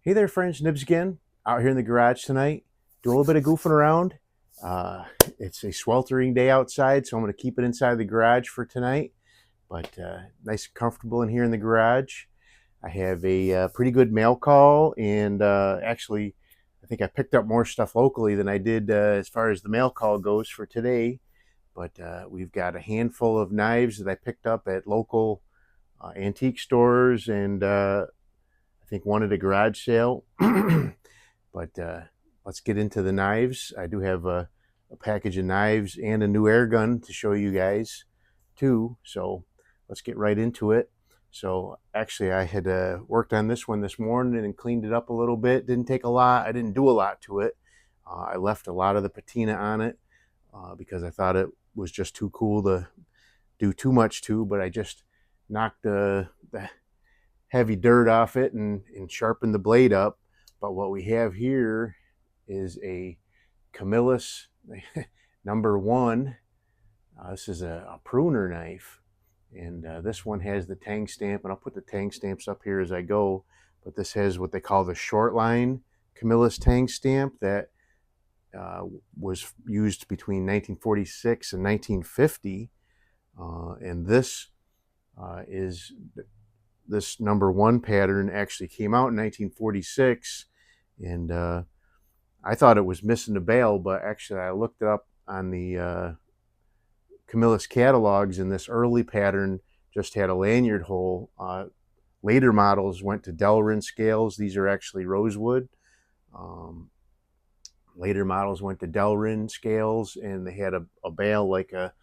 Hey there, friends. Nibs again, out here in the garage tonight. Do a little bit of goofing around. Uh, it's a sweltering day outside, so I'm going to keep it inside the garage for tonight. But nice and comfortable in here in the garage. I have a pretty good mail call, and actually, I think I picked up more stuff locally than I did as far as the mail call goes for today. But we've got a handful of knives that I picked up at local antique stores and I think one at a garage sale. But let's get into the knives. I do have a package of knives and a new air gun to show you guys too. So let's get right into it. So actually I had worked on this one this morning and cleaned it up a little bit. Didn't take a lot. I didn't do a lot to it. I left a lot of the patina on it because I thought it was just too cool to do too much to, but I just knocked the heavy dirt off it and sharpened the blade up. But what we have here is a Camillus #1. This is a pruner knife, and this one has the tang stamp, and I'll put the tang stamps up here as I go. But this has what they call the short line Camillus tang stamp that was used between 1946 and 1950, and this is this #1 pattern actually came out in 1946, and I thought it was missing the bail, but actually I looked it up on the Camillus catalogs, and this early pattern just had a lanyard hole. Later models went to Delrin scales. These are actually rosewood. Later models went to Delrin scales, and they had a bail like a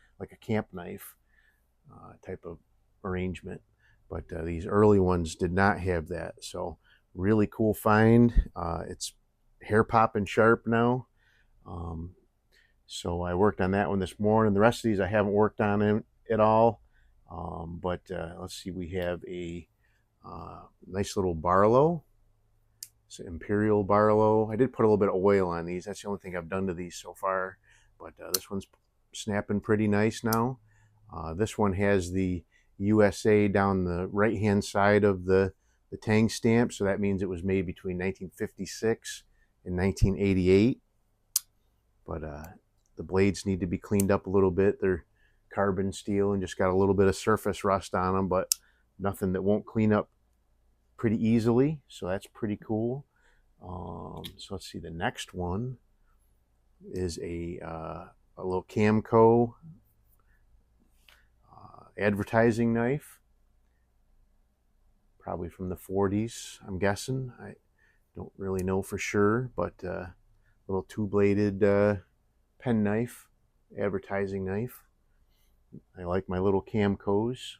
camp knife type of arrangement. But these early ones did not have that. So really cool find. It's hair popping sharp now. So I worked on that one this morning. The rest of these I haven't worked on at all. But let's see, we have a nice little Barlow. It's an Imperial Barlow. I did put a little bit of oil on these. That's the only thing I've done to these so far. But this one's snapping pretty nice now. This one has the USA down the right hand side of the tang stamp, so that means it was made between 1956 and 1988. But the blades need to be cleaned up a little bit. They're carbon steel and just got a little bit of surface rust on them, but nothing that won't clean up pretty easily, so that's pretty cool. So let's see, the next one is a little Camco advertising knife, probably from the 40s, I'm guessing. I don't really know for sure, but little two-bladed pen knife, advertising knife. I like my little Camcos.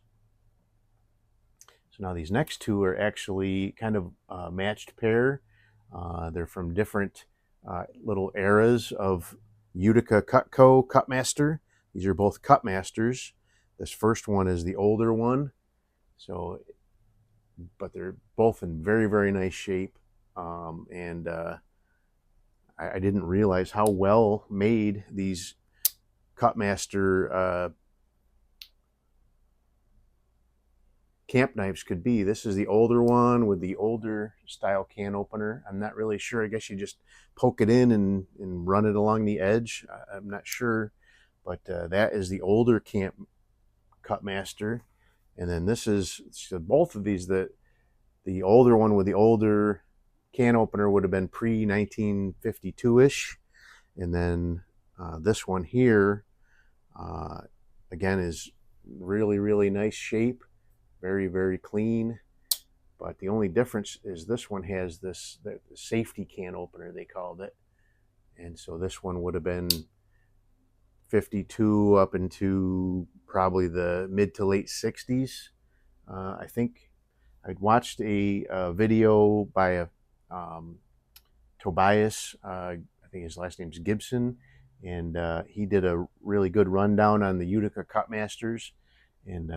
So now these next two are actually kind of a matched pair. They're from different little eras of Utica Cutco Kutmaster. These are both Kutmasters. This first one is the older one, so, but they're both in very, very nice shape. And I didn't realize how well made these Kutmaster camp knives could be. This is the older one with the older style can opener. I'm not really sure. I guess you just poke it in and run it along the edge. I'm not sure, but that is the older camp Kutmaster. And then this is, so both of these, the older one with the older can opener would have been pre-1952-ish. And then this one here, again, is really, really nice shape. Very, very clean. But the only difference is this one has this the safety can opener, they called it. And so this one would have been 52 up into probably the mid to late 60s. I think I'd watched a video by a Tobias, I think his last name's Gibson, and he did a really good rundown on the Utica Kutmasters. And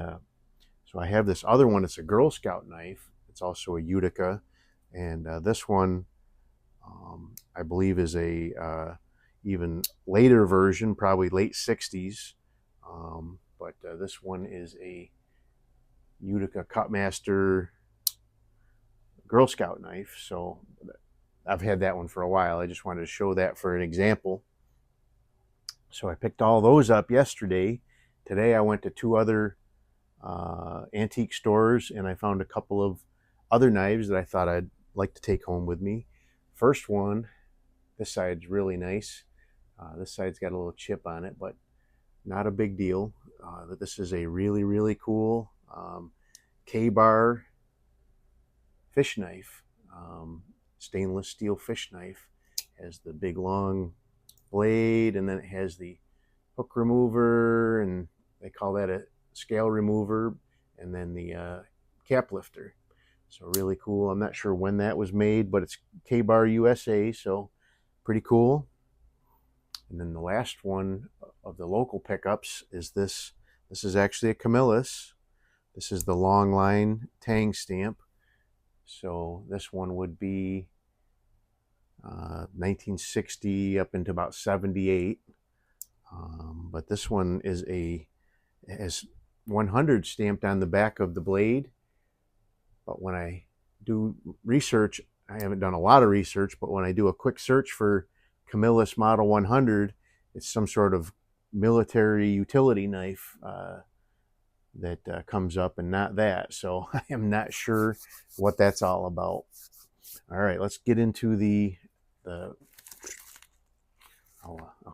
so I have this other one. It's a Girl Scout knife. It's also a Utica, and this one I believe is a even later version, probably late 60s. But this one is a Utica Kutmaster Girl Scout knife. So I've had that one for a while. I just wanted to show that for an example. So I picked all those up yesterday. Today I went to 2 other antique stores, and I found a couple of other knives that I thought I'd like to take home with me. First one, this side's really nice. This side's got a little chip on it, but not a big deal. This is a really cool Kabar fish knife, stainless steel fish knife. It has the big long blade, and then it has the hook remover, and they call that a scale remover, and then the cap lifter. So really cool. I'm not sure when that was made, but it's Kabar USA, so pretty cool. And then the last one of the local pickups is this. This is actually a Camillus. This is the long line tang stamp. So this one would be 1960 up into about 78. But this one has 100 stamped on the back of the blade. But when I do research, I haven't done a lot of research, but when I do a quick search for Camillus Model 100, it's some sort of military utility knife that comes up, and not that. So I am not sure what that's all about. All right, let's get into the I'll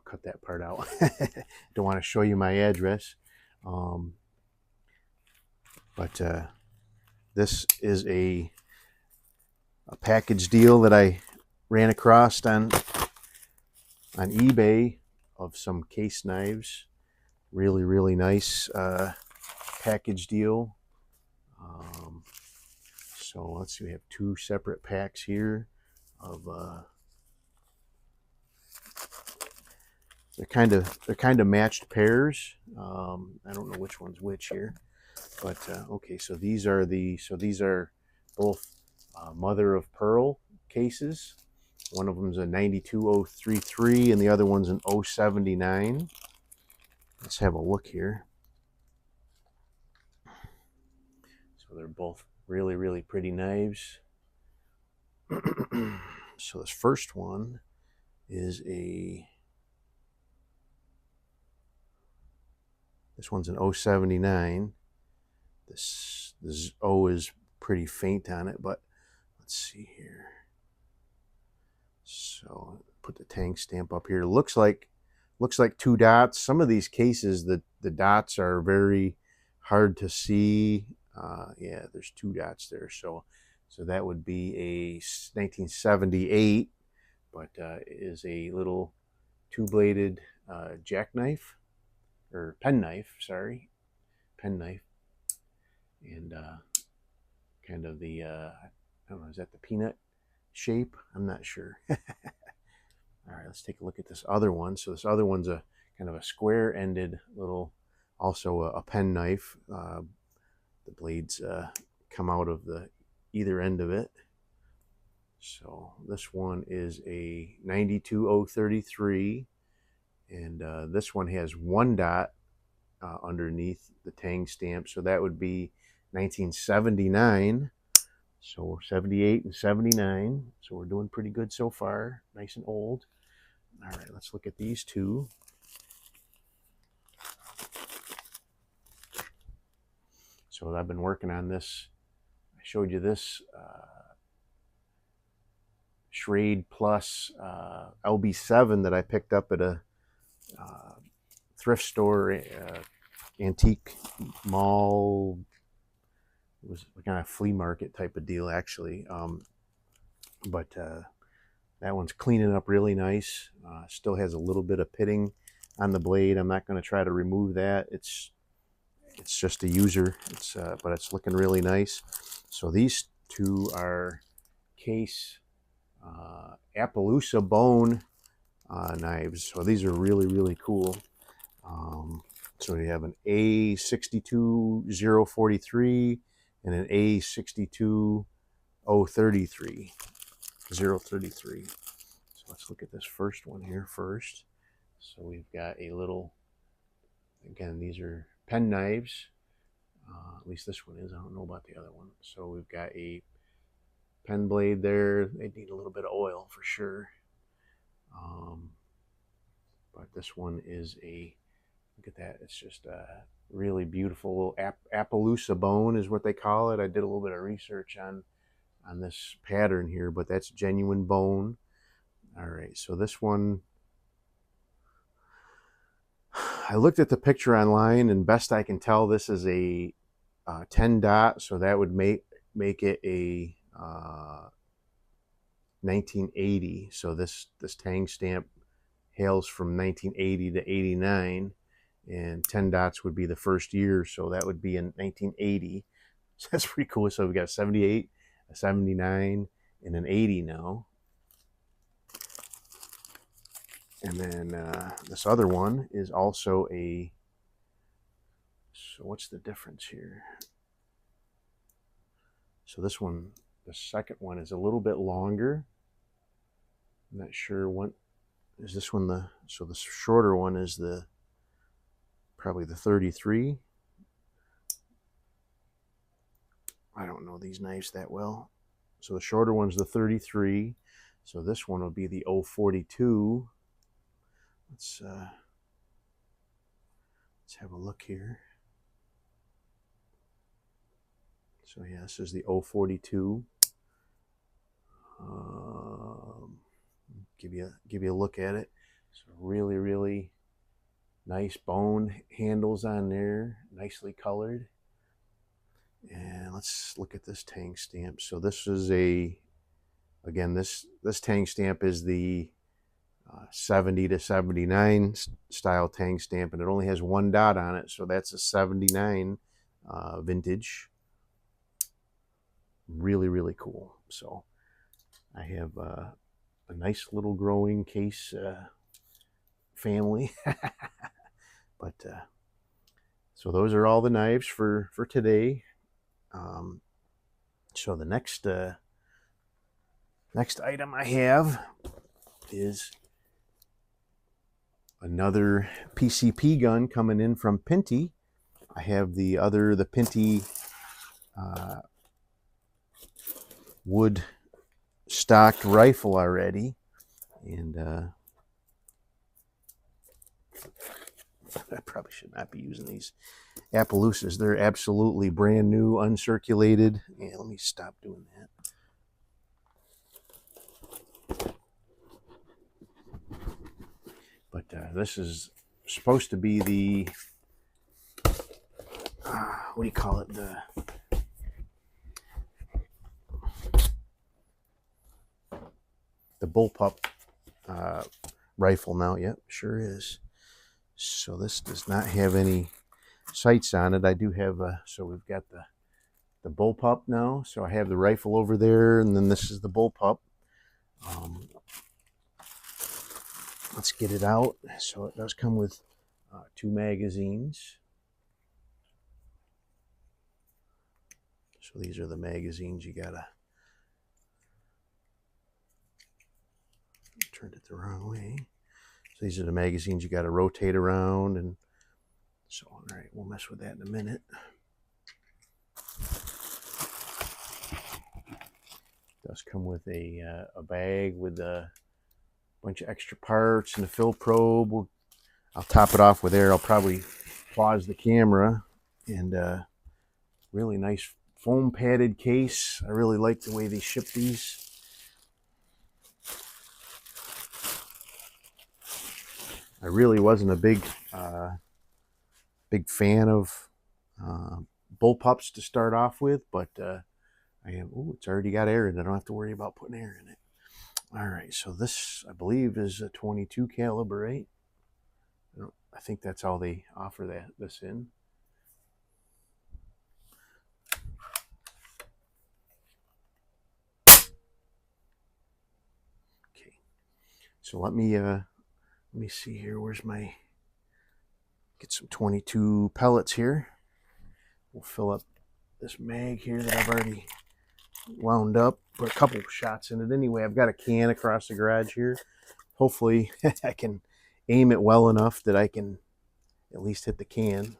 cut that part out. Don't want to show you my address. But this is a package deal that I ran across on eBay of some case knives. Really nice package deal. So let's see, we have 2 separate packs here of they're kind of matched pairs. I don't know which one's which here, but okay. So these are both mother of pearl cases. One of them's a 92033, and the other one's an 079. Let's have a look here. So they're both really pretty knives. So this first one is this one's an 079. This O is pretty faint on it, but let's see here. So put the tang stamp up here. Looks like 2 dots. Some of these cases, the dots are very hard to see. Yeah, there's 2 dots there. So that would be a 1978, but is a little 2-bladed jackknife, or penknife, sorry, penknife, and kind of the I don't know, is that the peanut shape? I'm not sure. All right, let's take a look at this other one. So this other one's a kind of a square-ended little, also a pen knife. The blades come out of the either end of it. So this one is a 92033, and this one has 1 dot underneath the tang stamp, so that would be 1979. So 78 and 79. So we're doing pretty good so far. Nice and old. All right, let's look at these 2. So I've been working on this. I showed you this Schrade Plus LB7 that I picked up at a thrift store, antique mall. It was kind of flea market type of deal, actually. But that one's cleaning up really nice. Still has a little bit of pitting on the blade. I'm not going to try to remove that. It's just a user. But it's looking really nice. So these 2 are Case Appaloosa bone knives. So these are really cool. So we have an A62043 and an A62033. 033. So let's look at this first one here first. So we've got a little, again, these are pen knives. At least this one is. I don't know about the other one. So we've got a pen blade there. They need a little bit of oil for sure. But this one is a, look at that. It's just a really beautiful Appaloosa bone is what they call it. I did a little bit of research on this pattern here, but that's genuine bone. All right, so this one, I looked at the picture online, and best I can tell, this is a 10 dot, so that would make it a 1980. So this tang stamp hails from 1980 to 89, and 10 dots would be the first year, so that would be in 1980. So that's pretty cool. So we got a 78, a 79, and an 80 now. And then this other one is also a, so what's the difference here? So this one, the second one is a little bit longer. I'm not sure what, is this one the, so the shorter one is the, probably the 33. I don't know these knives that well. So the shorter one's the 33. So this one will be the 042. Let's have a look here. So yeah, this is the 042. Give you a look at it. So really nice bone handles on there, nicely colored. And let's look at this tang stamp. So this is a, again, this tang stamp is the 70 to 79 style tang stamp, and it only has one dot on it, so that's a 79 vintage. Really cool. So I have a nice little growing Case family. But so those are all the knives for today. So the next item I have is another PCP gun coming in from Pinty. I have the Pinty wood stocked rifle already, and I probably should not be using these Appaloosas. They're absolutely brand new, uncirculated. Yeah, let me stop doing that. But this is supposed to be the, what do you call it? The bullpup rifle now. Yep, sure is. So this does not have any sights on it. I do have so we've got the bullpup now. So I have the rifle over there, and then this is the bullpup. Let's get it out. So it does come with 2 magazines. So these are the magazines. You gotta, turned it the wrong way. So these are the magazines you got to rotate around, and so all right, we'll mess with that in a minute. It does come with a bag with a bunch of extra parts and a fill probe. I'll top it off with air. I'll probably pause the camera, and really nice foam padded case. I really like the way they ship these. I really wasn't a big fan of bullpups to start off with, but I am. Oh, it's already got air in it. I don't have to worry about putting air in it. All right, so this, I believe, is a 22 caliber, right? I think that's all they offer this in. Okay, so let me see here. Where's my, get some 22 pellets here. We'll fill up this mag here that I've already wound up. Put a couple shots in it anyway. I've got a can across the garage here. Hopefully I can aim it well enough that I can at least hit the can.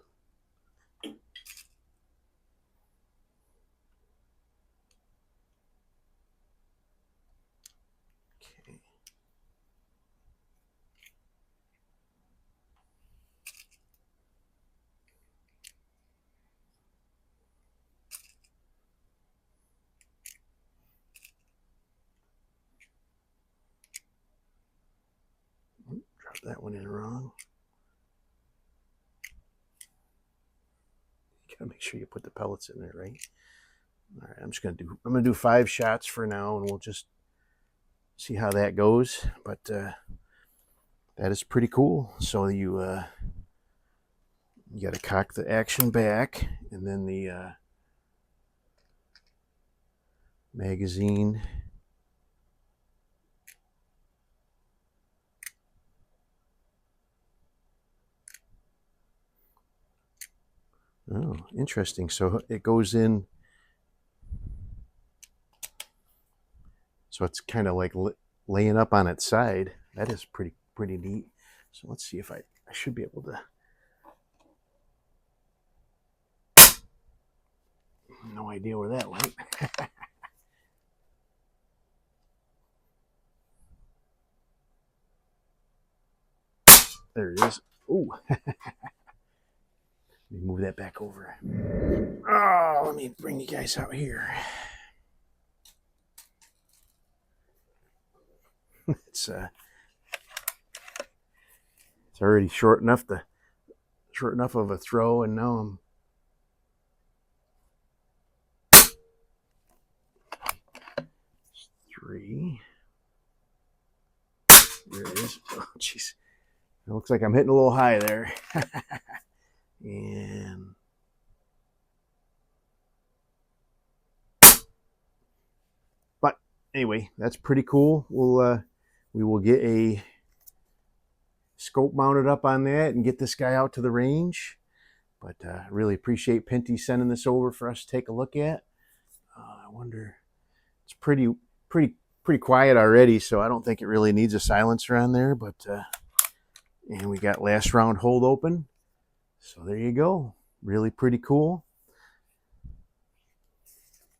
that one in wrong. You gotta make sure you put the pellets in there, right? All right, I'm gonna do 5 shots for now, and we'll just see how that goes. But that is pretty cool. So you got to cock the action back, and then the magazine. Oh, interesting. So it goes in. So it's kind of like laying up on its side. That is pretty neat. So let's see if I should be able to. No idea where that went. There it is. Ooh. Let me move that back over. Oh, let me bring you guys out here. It's already short enough of a throw, and now I'm three. There it is. Oh, jeez. It looks like I'm hitting a little high there. And but anyway, that's pretty cool. We will get a scope mounted up on that and get this guy out to the range. But really appreciate Pinty sending this over for us to take a look at. I wonder, it's pretty quiet already, so I don't think it really needs a silencer on there. But and we got last round hold open, so there you go. Really pretty cool.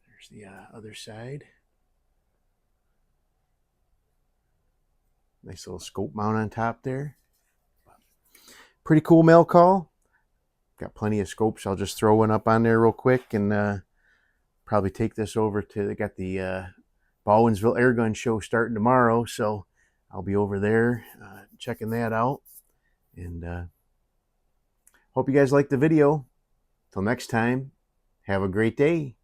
There's the other side. Nice little scope mount on top there. Pretty cool mail call. Got plenty of scopes. I'll just throw one up on there real quick and probably take this over to, they got the Baldwinsville Air Gun Show starting tomorrow, so I'll be over there checking that out. And hope you guys liked the video. Till next time, have a great day.